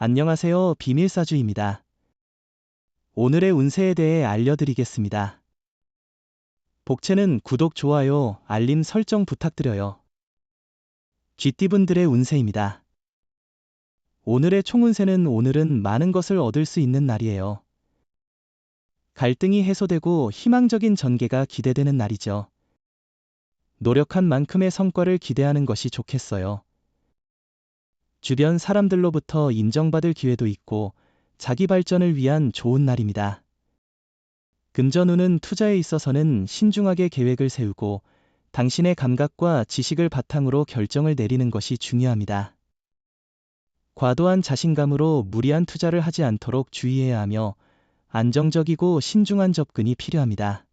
안녕하세요. 비밀사주입니다. 오늘의 운세에 대해 알려드리겠습니다. 복채는 구독, 좋아요, 알림 설정 부탁드려요. 쥐띠분들의 운세입니다. 오늘의 총운세는 오늘은 많은 것을 얻을 수 있는 날이에요. 갈등이 해소되고 희망적인 전개가 기대되는 날이죠. 노력한 만큼의 성과를 기대하는 것이 좋겠어요. 주변 사람들로부터 인정받을 기회도 있고 자기 발전을 위한 좋은 날입니다. 금전운은 투자에 있어서는 신중하게 계획을 세우고 당신의 감각과 지식을 바탕으로 결정을 내리는 것이 중요합니다. 과도한 자신감으로 무리한 투자를 하지 않도록 주의해야 하며 안정적이고 신중한 접근이 필요합니다.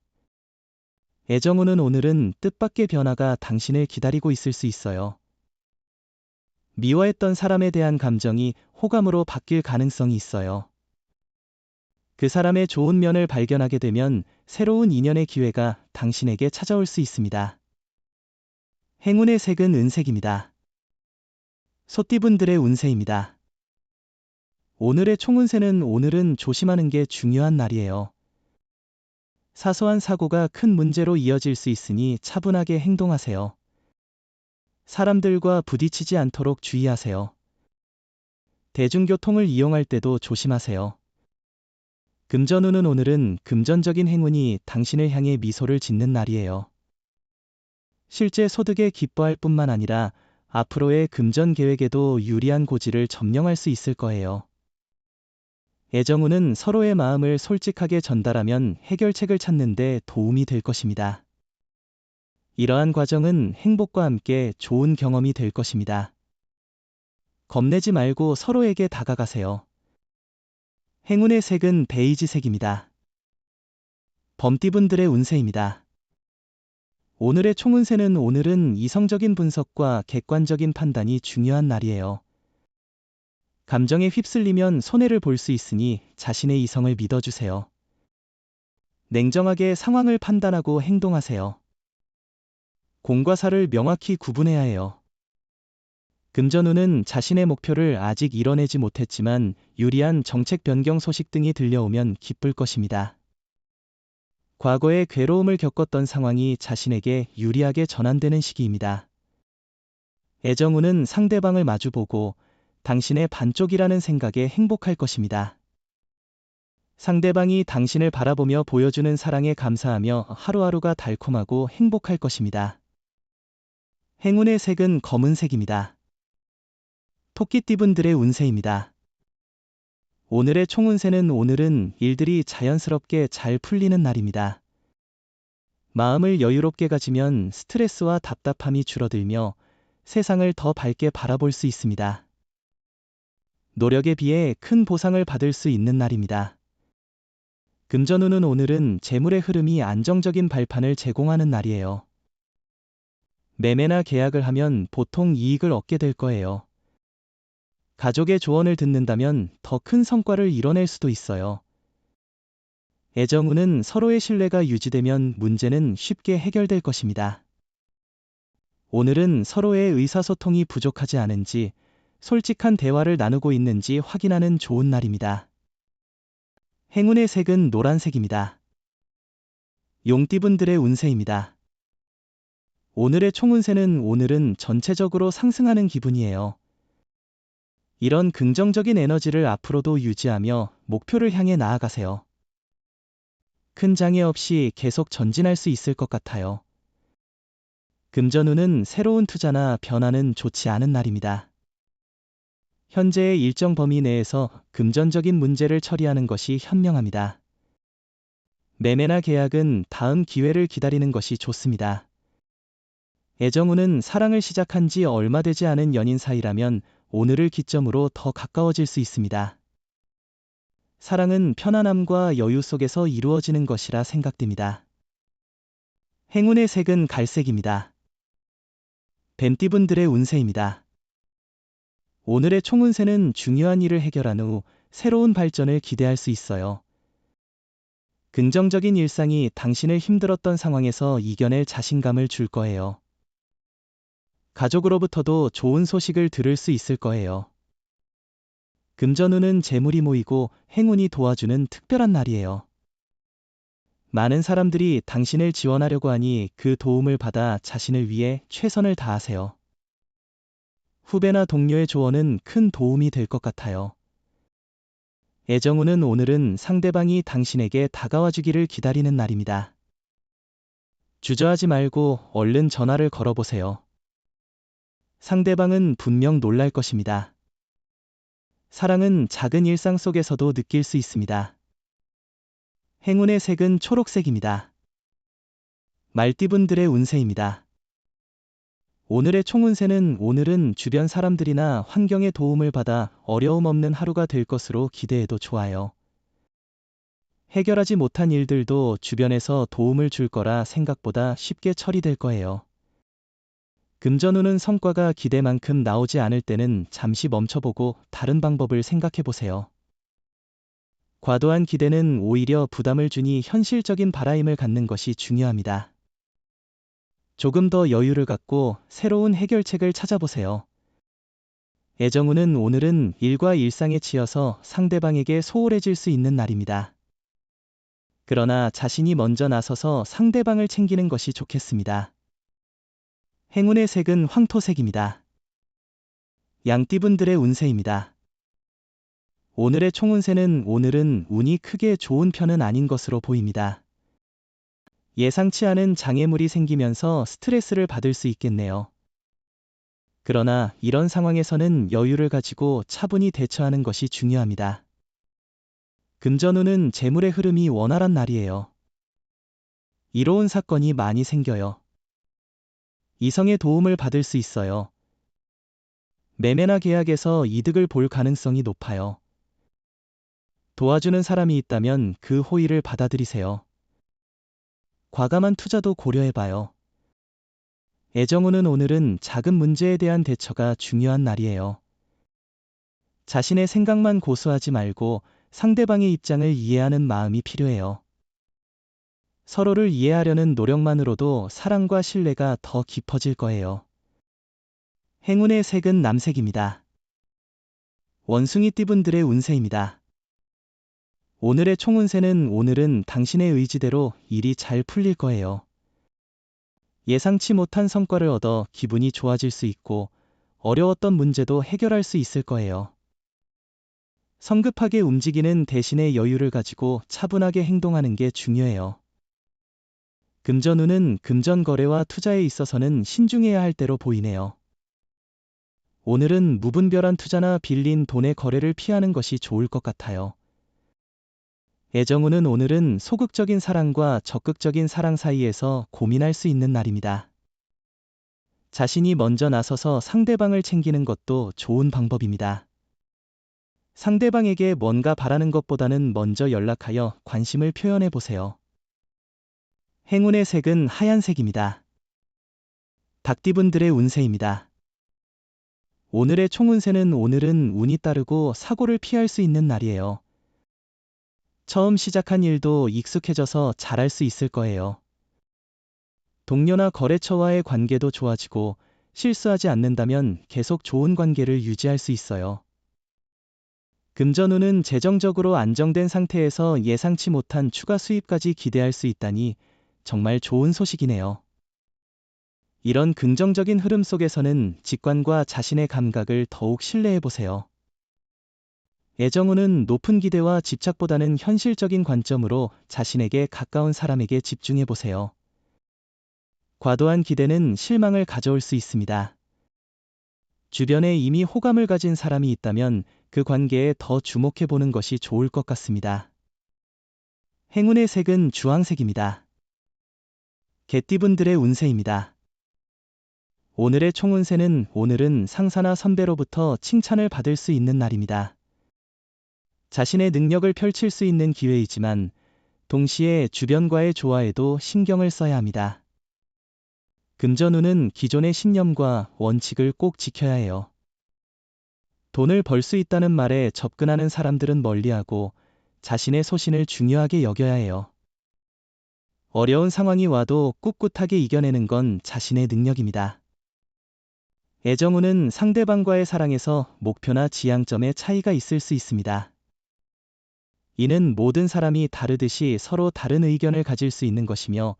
애정운은 오늘은 뜻밖의 변화가 당신을 기다리고 있을 수 있어요. 미워했던 사람에 대한 감정이 호감으로 바뀔 가능성이 있어요. 그 사람의 좋은 면을 발견하게 되면 새로운 인연의 기회가 당신에게 찾아올 수 있습니다. 행운의 색은 은색입니다. 소띠분들의 운세입니다. 오늘의 총운세는 오늘은 조심하는 게 중요한 날이에요. 사소한 사고가 큰 문제로 이어질 수 있으니 차분하게 행동하세요. 사람들과 부딪히지 않도록 주의하세요. 대중교통을 이용할 때도 조심하세요. 금전운은 오늘은 금전적인 행운이 당신을 향해 미소를 짓는 날이에요. 실제 소득에 기뻐할 뿐만 아니라 앞으로의 금전 계획에도 유리한 고지를 점령할 수 있을 거예요. 애정운은 서로의 마음을 솔직하게 전달하면 해결책을 찾는 데 도움이 될 것입니다. 이러한 과정은 행복과 함께 좋은 경험이 될 것입니다. 겁내지 말고 서로에게 다가가세요. 행운의 색은 베이지색입니다. 범띠분들의 운세입니다. 오늘의 총운세는 오늘은 이성적인 분석과 객관적인 판단이 중요한 날이에요. 감정에 휩쓸리면 손해를 볼 수 있으니 자신의 이성을 믿어주세요. 냉정하게 상황을 판단하고 행동하세요. 공과 사를 명확히 구분해야 해요. 금전운은 자신의 목표를 아직 이뤄내지 못했지만 유리한 정책 변경 소식 등이 들려오면 기쁠 것입니다. 과거에 괴로움을 겪었던 상황이 자신에게 유리하게 전환되는 시기입니다. 애정운은 상대방을 마주보고 당신의 반쪽이라는 생각에 행복할 것입니다. 상대방이 당신을 바라보며 보여주는 사랑에 감사하며 하루하루가 달콤하고 행복할 것입니다. 행운의 색은 검은색입니다. 토끼띠분들의 운세입니다. 오늘의 총운세는 오늘은 일들이 자연스럽게 잘 풀리는 날입니다. 마음을 여유롭게 가지면 스트레스와 답답함이 줄어들며 세상을 더 밝게 바라볼 수 있습니다. 노력에 비해 큰 보상을 받을 수 있는 날입니다. 금전운은 오늘은 재물의 흐름이 안정적인 발판을 제공하는 날이에요. 매매나 계약을 하면 보통 이익을 얻게 될 거예요. 가족의 조언을 듣는다면 더 큰 성과를 이뤄낼 수도 있어요. 애정운은 서로의 신뢰가 유지되면 문제는 쉽게 해결될 것입니다. 오늘은 서로의 의사소통이 부족하지 않은지, 솔직한 대화를 나누고 있는지 확인하는 좋은 날입니다. 행운의 색은 노란색입니다. 용띠분들의 운세입니다. 오늘의 총운세는 오늘은 전체적으로 상승하는 기분이에요. 이런 긍정적인 에너지를 앞으로도 유지하며 목표를 향해 나아가세요. 큰 장애 없이 계속 전진할 수 있을 것 같아요. 금전운은 새로운 투자나 변화는 좋지 않은 날입니다. 현재의 일정 범위 내에서 금전적인 문제를 처리하는 것이 현명합니다. 매매나 계약은 다음 기회를 기다리는 것이 좋습니다. 애정운은 사랑을 시작한 지 얼마 되지 않은 연인 사이라면 오늘을 기점으로 더 가까워질 수 있습니다. 사랑은 편안함과 여유 속에서 이루어지는 것이라 생각됩니다. 행운의 색은 갈색입니다. 뱀띠분들의 운세입니다. 오늘의 총운세는 중요한 일을 해결한 후 새로운 발전을 기대할 수 있어요. 긍정적인 일상이 당신을 힘들었던 상황에서 이겨낼 자신감을 줄 거예요. 가족으로부터도 좋은 소식을 들을 수 있을 거예요. 금전운은 재물이 모이고 행운이 도와주는 특별한 날이에요. 많은 사람들이 당신을 지원하려고 하니 그 도움을 받아 자신을 위해 최선을 다하세요. 후배나 동료의 조언은 큰 도움이 될 것 같아요. 애정운은 오늘은 상대방이 당신에게 다가와 주기를 기다리는 날입니다. 주저하지 말고 얼른 전화를 걸어보세요. 상대방은 분명 놀랄 것입니다. 사랑은 작은 일상 속에서도 느낄 수 있습니다. 행운의 색은 초록색입니다. 말띠분들의 운세입니다. 오늘의 총운세는 오늘은 주변 사람들이나 환경의 도움을 받아 어려움 없는 하루가 될 것으로 기대해도 좋아요. 해결하지 못한 일들도 주변에서 도움을 줄 거라 생각보다 쉽게 처리될 거예요. 금전운은 성과가 기대만큼 나오지 않을 때는 잠시 멈춰보고 다른 방법을 생각해 보세요. 과도한 기대는 오히려 부담을 주니 현실적인 바라임을 갖는 것이 중요합니다. 조금 더 여유를 갖고 새로운 해결책을 찾아보세요. 애정운은 오늘은 일과 일상에 치여서 상대방에게 소홀해질 수 있는 날입니다. 그러나 자신이 먼저 나서서 상대방을 챙기는 것이 좋겠습니다. 행운의 색은 황토색입니다. 양띠분들의 운세입니다. 오늘의 총운세는 오늘은 운이 크게 좋은 편은 아닌 것으로 보입니다. 예상치 않은 장애물이 생기면서 스트레스를 받을 수 있겠네요. 그러나 이런 상황에서는 여유를 가지고 차분히 대처하는 것이 중요합니다. 금전운은 재물의 흐름이 원활한 날이에요. 이로운 사건이 많이 생겨요. 이성의 도움을 받을 수 있어요. 매매나 계약에서 이득을 볼 가능성이 높아요. 도와주는 사람이 있다면 그 호의를 받아들이세요. 과감한 투자도 고려해봐요. 애정운은 오늘은 작은 문제에 대한 대처가 중요한 날이에요. 자신의 생각만 고수하지 말고 상대방의 입장을 이해하는 마음이 필요해요. 서로를 이해하려는 노력만으로도 사랑과 신뢰가 더 깊어질 거예요. 행운의 색은 남색입니다. 원숭이띠분들의 운세입니다. 오늘의 총운세는 오늘은 당신의 의지대로 일이 잘 풀릴 거예요. 예상치 못한 성과를 얻어 기분이 좋아질 수 있고 어려웠던 문제도 해결할 수 있을 거예요. 성급하게 움직이는 대신에 여유를 가지고 차분하게 행동하는 게 중요해요. 금전운은 금전 거래와 투자에 있어서는 신중해야 할 때로 보이네요. 오늘은 무분별한 투자나 빌린 돈의 거래를 피하는 것이 좋을 것 같아요. 애정운은 오늘은 소극적인 사랑과 적극적인 사랑 사이에서 고민할 수 있는 날입니다. 자신이 먼저 나서서 상대방을 챙기는 것도 좋은 방법입니다. 상대방에게 뭔가 바라는 것보다는 먼저 연락하여 관심을 표현해 보세요. 행운의 색은 하얀색입니다. 닭띠분들의 운세입니다. 오늘의 총운세는 오늘은 운이 따르고 사고를 피할 수 있는 날이에요. 처음 시작한 일도 익숙해져서 잘할 수 있을 거예요. 동료나 거래처와의 관계도 좋아지고 실수하지 않는다면 계속 좋은 관계를 유지할 수 있어요. 금전운은 재정적으로 안정된 상태에서 예상치 못한 추가 수입까지 기대할 수 있다니 정말 좋은 소식이네요. 이런 긍정적인 흐름 속에서는 직관과 자신의 감각을 더욱 신뢰해 보세요. 애정운은 높은 기대와 집착보다는 현실적인 관점으로 자신에게 가까운 사람에게 집중해 보세요. 과도한 기대는 실망을 가져올 수 있습니다. 주변에 이미 호감을 가진 사람이 있다면 그 관계에 더 주목해 보는 것이 좋을 것 같습니다. 행운의 색은 주황색입니다. 개띠분들의 운세입니다. 오늘의 총운세는 오늘은 상사나 선배로부터 칭찬을 받을 수 있는 날입니다. 자신의 능력을 펼칠 수 있는 기회이지만 동시에 주변과의 조화에도 신경을 써야 합니다. 금전운은 기존의 신념과 원칙을 꼭 지켜야 해요. 돈을 벌 수 있다는 말에 접근하는 사람들은 멀리하고 자신의 소신을 중요하게 여겨야 해요. 어려운 상황이 와도 꿋꿋하게 이겨내는 건 자신의 능력입니다. 애정운은 상대방과의 사랑에서 목표나 지향점의 차이가 있을 수 있습니다. 이는 모든 사람이 다르듯이 서로 다른 의견을 가질 수 있는 것이며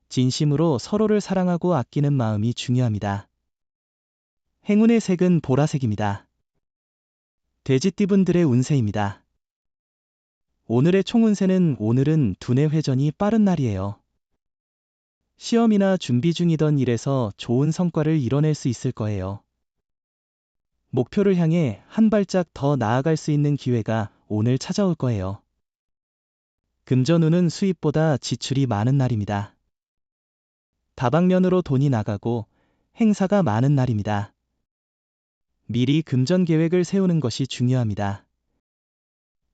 진심으로 서로를 사랑하고 아끼는 마음이 중요합니다. 행운의 색은 보라색입니다. 돼지띠분들의 운세입니다. 오늘의 총운세는 오늘은 두뇌 회전이 빠른 날이에요. 시험이나 준비 중이던 일에서 좋은 성과를 이뤄낼 수 있을 거예요. 목표를 향해 한 발짝 더 나아갈 수 있는 기회가 오늘 찾아올 거예요. 금전운은 수입보다 지출이 많은 날입니다. 다방면으로 돈이 나가고 행사가 많은 날입니다. 미리 금전 계획을 세우는 것이 중요합니다.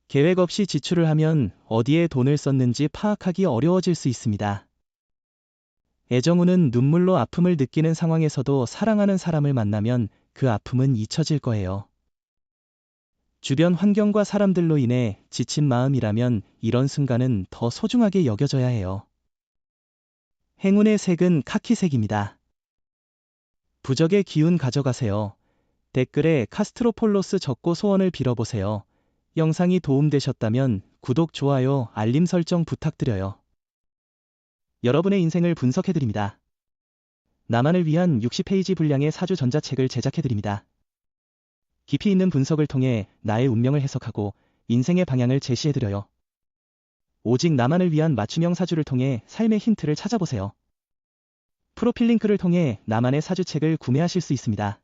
계획 없이 지출을 하면 어디에 돈을 썼는지 파악하기 어려워질 수 있습니다. 애정운은 눈물로 아픔을 느끼는 상황에서도 사랑하는 사람을 만나면 그 아픔은 잊혀질 거예요. 주변 환경과 사람들로 인해 지친 마음이라면 이런 순간은 더 소중하게 여겨져야 해요. 행운의 색은 카키색입니다. 부적의 기운 가져가세요. 댓글에 카스트로폴로스 적고 소원을 빌어보세요. 영상이 도움되셨다면 구독, 좋아요, 알림 설정 부탁드려요. 여러분의 인생을 분석해드립니다. 나만을 위한 60페이지 분량의 사주 전자책을 제작해드립니다. 깊이 있는 분석을 통해 나의 운명을 해석하고 인생의 방향을 제시해드려요. 오직 나만을 위한 맞춤형 사주를 통해 삶의 힌트를 찾아보세요. 프로필 링크를 통해 나만의 사주책을 구매하실 수 있습니다.